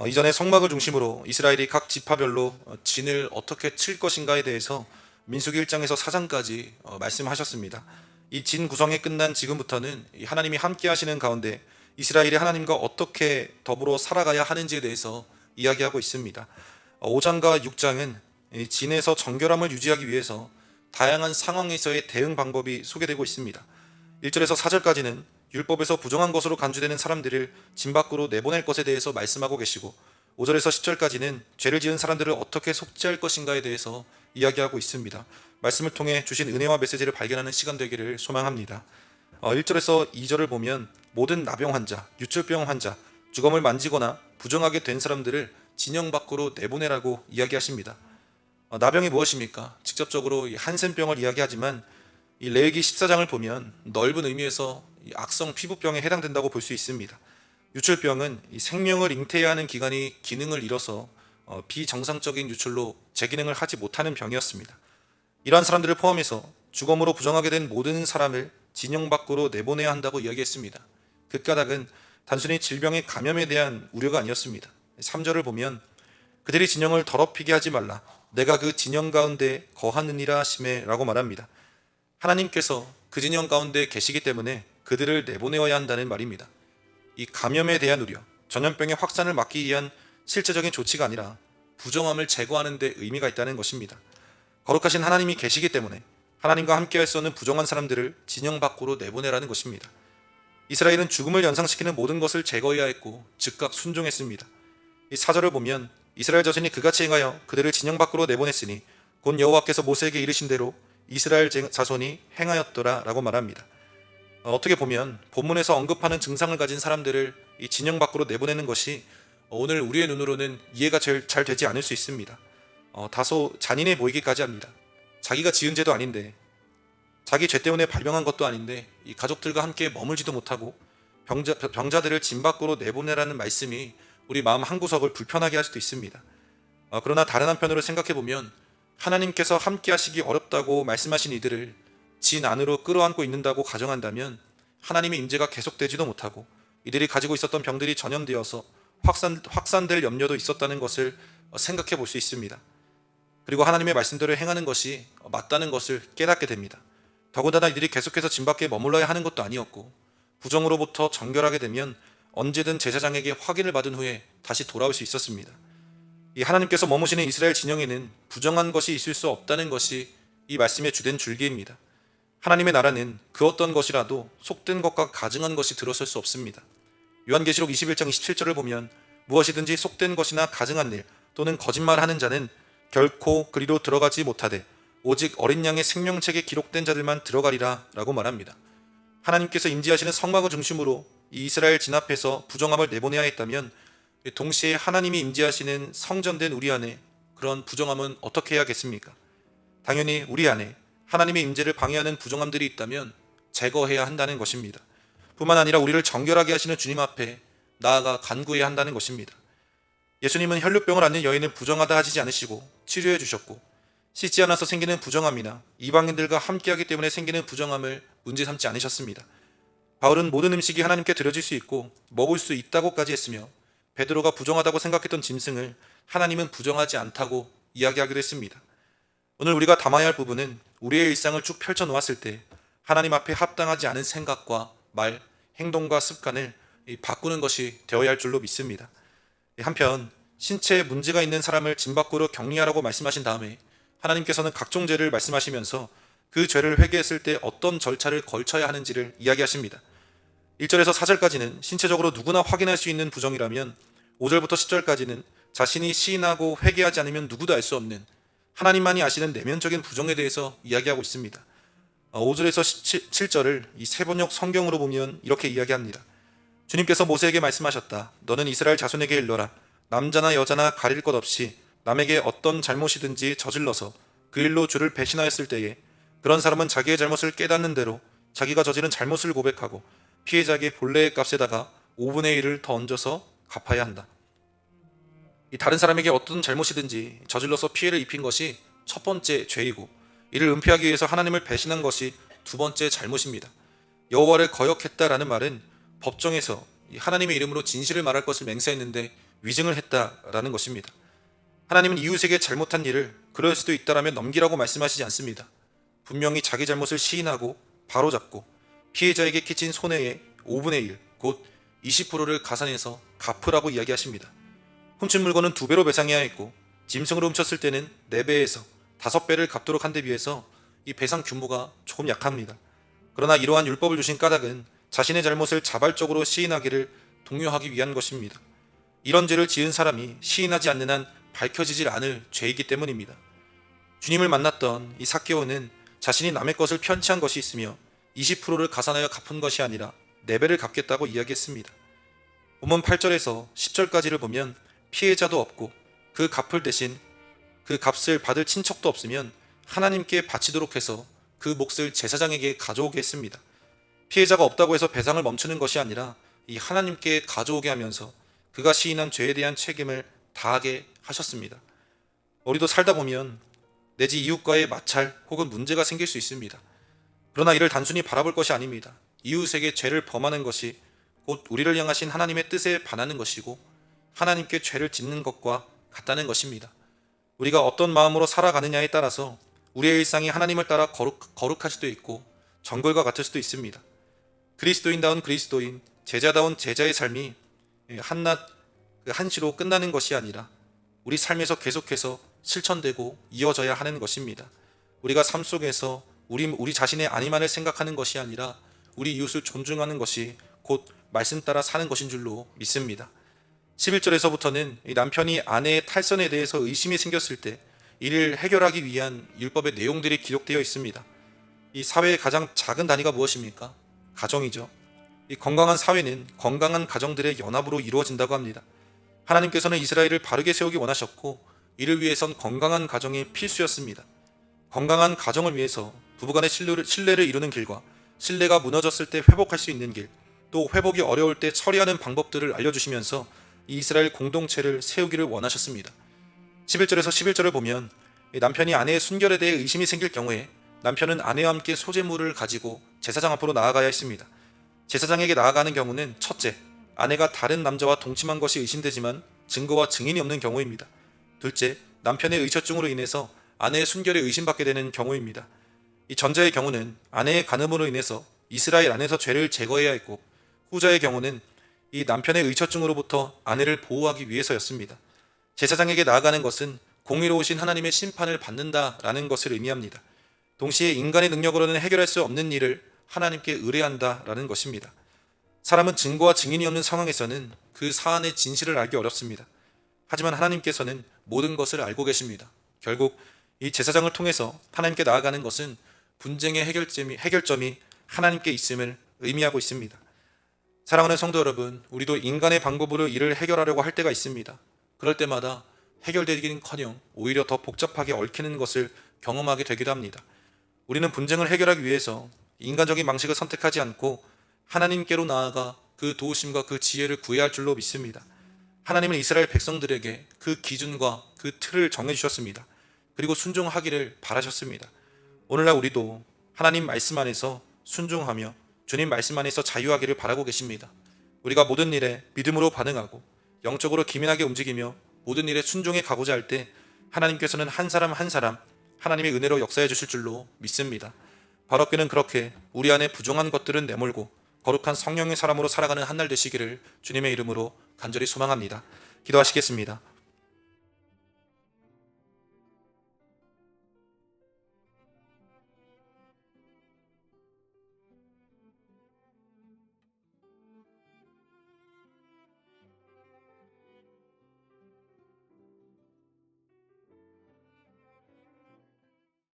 이전에 성막을 중심으로 이스라엘이 각 지파별로 진을 어떻게 칠 것인가에 대해서 민수기 1장에서 4장까지 말씀하셨습니다. 이 진 구성이 끝난 지금부터는 하나님이 함께 하시는 가운데 이스라엘이 하나님과 어떻게 더불어 살아가야 하는지에 대해서 이야기하고 있습니다. 5장과 6장은 진에서 정결함을 유지하기 위해서 다양한 상황에서의 대응 방법이 소개되고 있습니다. 1절에서 4절까지는 율법에서 부정한 것으로 간주되는 사람들을 진 밖으로 내보낼 것에 대해서 말씀하고 계시고, 5절에서 10절까지는 죄를 지은 사람들을 어떻게 속죄할 것인가에 대해서 이야기하고 있습니다. 말씀을 통해 주신 은혜와 메시지를 발견하는 시간 되기를 소망합니다. 1절에서 2절을 보면 모든 나병 환자, 유출병 환자, 주검을 만지거나 부정하게 된 사람들을 진영 밖으로 내보내라고 이야기하십니다. 나병이 무엇입니까? 직접적으로 한센병을 이야기하지만 이 레위기 14장을 보면 넓은 의미에서 악성 피부병에 해당된다고 볼 수 있습니다. 유출병은 생명을 잉태해야 하는 기관이 기능을 잃어서 비정상적인 유출로 재기능을 하지 못하는 병이었습니다. 이러한 사람들을 포함해서 주검으로 부정하게 된 모든 사람을 진영 밖으로 내보내야 한다고 이야기했습니다. 그 까닭은 단순히 질병의 감염에 대한 우려가 아니었습니다. 3절을 보면 그들이 진영을 더럽히게 하지 말라, 내가 그 진영 가운데 거하느니라 하시매 라고 말합니다. 하나님께서 그 진영 가운데 계시기 때문에 그들을 내보내어야 한다는 말입니다. 이 감염에 대한 우려, 전염병의 확산을 막기 위한 실제적인 조치가 아니라 부정함을 제거하는 데 의미가 있다는 것입니다. 거룩하신 하나님이 계시기 때문에 하나님과 함께 할 수 없는 부정한 사람들을 진영 밖으로 내보내라는 것입니다. 이스라엘은 죽음을 연상시키는 모든 것을 제거해야 했고 즉각 순종했습니다. 이 4절을 보면 이스라엘 자손이 그같이 행하여 그들을 진영 밖으로 내보냈으니 곧 여호와께서 모세에게 이르신 대로 이스라엘 자손이 행하였더라 라고 말합니다. 어떻게 보면 본문에서 언급하는 증상을 가진 사람들을 이 진영 밖으로 내보내는 것이 오늘 우리의 눈으로는 이해가 잘 되지 않을 수 있습니다. 다소 잔인해 보이기까지 합니다. 자기가 지은 죄도 아닌데, 자기 죄 때문에 발병한 것도 아닌데 이 가족들과 함께 머물지도 못하고 병자들을 진 밖으로 내보내라는 말씀이 우리 마음 한구석을 불편하게 할 수도 있습니다. 그러나 다른 한편으로 생각해 보면 하나님께서 함께 하시기 어렵다고 말씀하신 이들을 진 안으로 끌어안고 있는다고 가정한다면 하나님의 임재가 계속되지도 못하고 이들이 가지고 있었던 병들이 전염되어서 확산될 염려도 있었다는 것을 생각해 볼 수 있습니다. 그리고 하나님의 말씀대로 행하는 것이 맞다는 것을 깨닫게 됩니다. 더군다나 이들이 계속해서 진 밖에 머물러야 하는 것도 아니었고, 부정으로부터 정결하게 되면 언제든 제사장에게 확인을 받은 후에 다시 돌아올 수 있었습니다. 이 하나님께서 머무시는 이스라엘 진영에는 부정한 것이 있을 수 없다는 것이 이 말씀의 주된 줄기입니다. 하나님의 나라는 그 어떤 것이라도 속된 것과 가증한 것이 들어설 수 없습니다. 요한계시록 21장 27절을 보면 무엇이든지 속된 것이나 가증한 일 또는 거짓말하는 자는 결코 그리로 들어가지 못하되 오직 어린 양의 생명책에 기록된 자들만 들어가리라 라고 말합니다. 하나님께서 임재하시는 성막을 중심으로 이 이스라엘 진 앞에서 부정함을 내보내야 했다면 동시에 하나님이 임재하시는 성전된 우리 안에 그런 부정함은 어떻게 해야겠습니까? 당연히 우리 안에 하나님의 임재를 방해하는 부정함들이 있다면 제거해야 한다는 것입니다. 뿐만 아니라 우리를 정결하게 하시는 주님 앞에 나아가 간구해야 한다는 것입니다. 예수님은 혈루병을 앓는 여인을 부정하다 하시지 않으시고 치료해 주셨고, 씻지 않아서 생기는 부정함이나 이방인들과 함께하기 때문에 생기는 부정함을 문제 삼지 않으셨습니다. 바울은 모든 음식이 하나님께 드려질 수 있고 먹을 수 있다고까지 했으며, 베드로가 부정하다고 생각했던 짐승을 하나님은 부정하지 않다고 이야기하기도 했습니다. 오늘 우리가 담아야 할 부분은 우리의 일상을 쭉 펼쳐 놓았을 때 하나님 앞에 합당하지 않은 생각과 말, 행동과 습관을 바꾸는 것이 되어야 할 줄로 믿습니다. 한편 신체에 문제가 있는 사람을 진 밖으로 격리하라고 말씀하신 다음에 하나님께서는 각종 죄를 말씀하시면서 그 죄를 회개했을 때 어떤 절차를 걸쳐야 하는지를 이야기하십니다. 1절에서 4절까지는 신체적으로 누구나 확인할 수 있는 부정이라면 5절부터 10절까지는 자신이 시인하고 회개하지 않으면 누구도 알 수 없는 하나님만이 아시는 내면적인 부정에 대해서 이야기하고 있습니다. 5절에서 17절을 이 세번역 성경으로 보면 이렇게 이야기합니다. 주님께서 모세에게 말씀하셨다. 너는 이스라엘 자손에게 일러라. 남자나 여자나 가릴 것 없이 남에게 어떤 잘못이든지 저질러서 그 일로 주를 배신하였을 때에 그런 사람은 자기의 잘못을 깨닫는 대로 자기가 저지른 잘못을 고백하고 피해자에게 본래의 값에다가 5분의 1을 더 얹어서 갚아야 한다. 이 다른 사람에게 어떤 잘못이든지 저질러서 피해를 입힌 것이 첫 번째 죄이고, 이를 은폐하기 위해서 하나님을 배신한 것이 두 번째 잘못입니다. 여호와를 거역했다라는 말은 법정에서 하나님의 이름으로 진실을 말할 것을 맹세했는데 위증을 했다라는 것입니다. 하나님은 이웃에게 잘못한 일을 그럴 수도 있다라며 넘기라고 말씀하시지 않습니다. 분명히 자기 잘못을 시인하고 바로잡고 피해자에게 끼친 손해의 5분의 1, 곧 20%를 가산해서 갚으라고 이야기하십니다. 훔친 물건은 2배로 배상해야 했고 짐승으로 훔쳤을 때는 4배에서 5배를 갚도록 한 데 비해서 이 배상 규모가 조금 약합니다. 그러나 이러한 율법을 주신 까닭은 자신의 잘못을 자발적으로 시인하기를 독려하기 위한 것입니다. 이런 죄를 지은 사람이 시인하지 않는 한 밝혀지질 않을 죄이기 때문입니다. 주님을 만났던 이 삭개오는 자신이 남의 것을 편취한 것이 있으며 20%를 가산하여 갚은 것이 아니라 4배를 갚겠다고 이야기했습니다. 본문 8절에서 10절까지를 보면 피해자도 없고 그 갚을 대신 그 값을 받을 친척도 없으면 하나님께 바치도록 해서 그 몫을 제사장에게 가져오게 했습니다. 피해자가 없다고 해서 배상을 멈추는 것이 아니라 이 하나님께 가져오게 하면서 그가 시인한 죄에 대한 책임을 다하게 하셨습니다. 우리도 살다 보면 내지 이웃과의 마찰 혹은 문제가 생길 수 있습니다. 그러나 이를 단순히 바라볼 것이 아닙니다. 이웃에게 죄를 범하는 것이 곧 우리를 향하신 하나님의 뜻에 반하는 것이고 하나님께 죄를 짓는 것과 같다는 것입니다. 우리가 어떤 마음으로 살아가느냐에 따라서 우리의 일상이 하나님을 따라 거룩할 수도 있고 정글과 같을 수도 있습니다. 그리스도인다운 그리스도인, 제자다운 제자의 삶이 한낱 한시로 끝나는 것이 아니라 우리 삶에서 계속해서 실천되고 이어져야 하는 것입니다. 우리가 삶 속에서 우리 자신의 안위만을 생각하는 것이 아니라 우리 이웃을 존중하는 것이 곧 말씀 따라 사는 것인 줄로 믿습니다. 11절에서부터는 남편이 아내의 탈선에 대해서 의심이 생겼을 때 이를 해결하기 위한 율법의 내용들이 기록되어 있습니다. 이 사회의 가장 작은 단위가 무엇입니까? 가정이죠. 이 건강한 사회는 건강한 가정들의 연합으로 이루어진다고 합니다. 하나님께서는 이스라엘을 바르게 세우기 원하셨고 이를 위해선 건강한 가정이 필수였습니다. 건강한 가정을 위해서 부부간의 신뢰를 이루는 길과 신뢰가 무너졌을 때 회복할 수 있는 길, 또 회복이 어려울 때 처리하는 방법들을 알려주시면서 이 이스라엘 공동체를 세우기를 원하셨습니다. 11절에서 11절을 보면 남편이 아내의 순결에 대해 의심이 생길 경우에 남편은 아내와 함께 소제물을 가지고 제사장 앞으로 나아가야 했습니다. 제사장에게 나아가는 경우는 첫째, 아내가 다른 남자와 동침한 것이 의심되지만 증거와 증인이 없는 경우입니다. 둘째, 남편의 의처증으로 인해서 아내의 순결에 의심받게 되는 경우입니다. 이 전자의 경우는 아내의 간음으로 인해서 이스라엘 안에서 죄를 제거해야 했고 후자의 경우는 이 남편의 의처증으로부터 아내를 보호하기 위해서였습니다. 제사장에게 나아가는 것은 공의로우신 하나님의 심판을 받는다라는 것을 의미합니다. 동시에 인간의 능력으로는 해결할 수 없는 일을 하나님께 의뢰한다라는 것입니다. 사람은 증거와 증인이 없는 상황에서는 그 사안의 진실을 알기 어렵습니다. 하지만 하나님께서는 모든 것을 알고 계십니다. 결국 이 제사장을 통해서 하나님께 나아가는 것은 분쟁의 해결점이 하나님께 있음을 의미하고 있습니다. 사랑하는 성도 여러분, 우리도 인간의 방법으로 일을 해결하려고 할 때가 있습니다. 그럴 때마다 해결되기는커녕 오히려 더 복잡하게 얽히는 것을 경험하게 되기도 합니다. 우리는 분쟁을 해결하기 위해서 인간적인 방식을 선택하지 않고 하나님께로 나아가 그 도우심과 그 지혜를 구해야 할 줄로 믿습니다. 하나님은 이스라엘 백성들에게 그 기준과 그 틀을 정해주셨습니다. 그리고 순종하기를 바라셨습니다. 오늘날 우리도 하나님 말씀 안에서 순종하며 주님 말씀 안에서 자유하기를 바라고 계십니다. 우리가 모든 일에 믿음으로 반응하고 영적으로 기민하게 움직이며 모든 일에 순종해 가고자 할 때 하나님께서는 한 사람 한 사람 하나님의 은혜로 역사해 주실 줄로 믿습니다. 바로께는 그렇게 우리 안에 부정한 것들은 내몰고 거룩한 성령의 사람으로 살아가는 한 날 되시기를 주님의 이름으로 간절히 소망합니다. 기도하시겠습니다.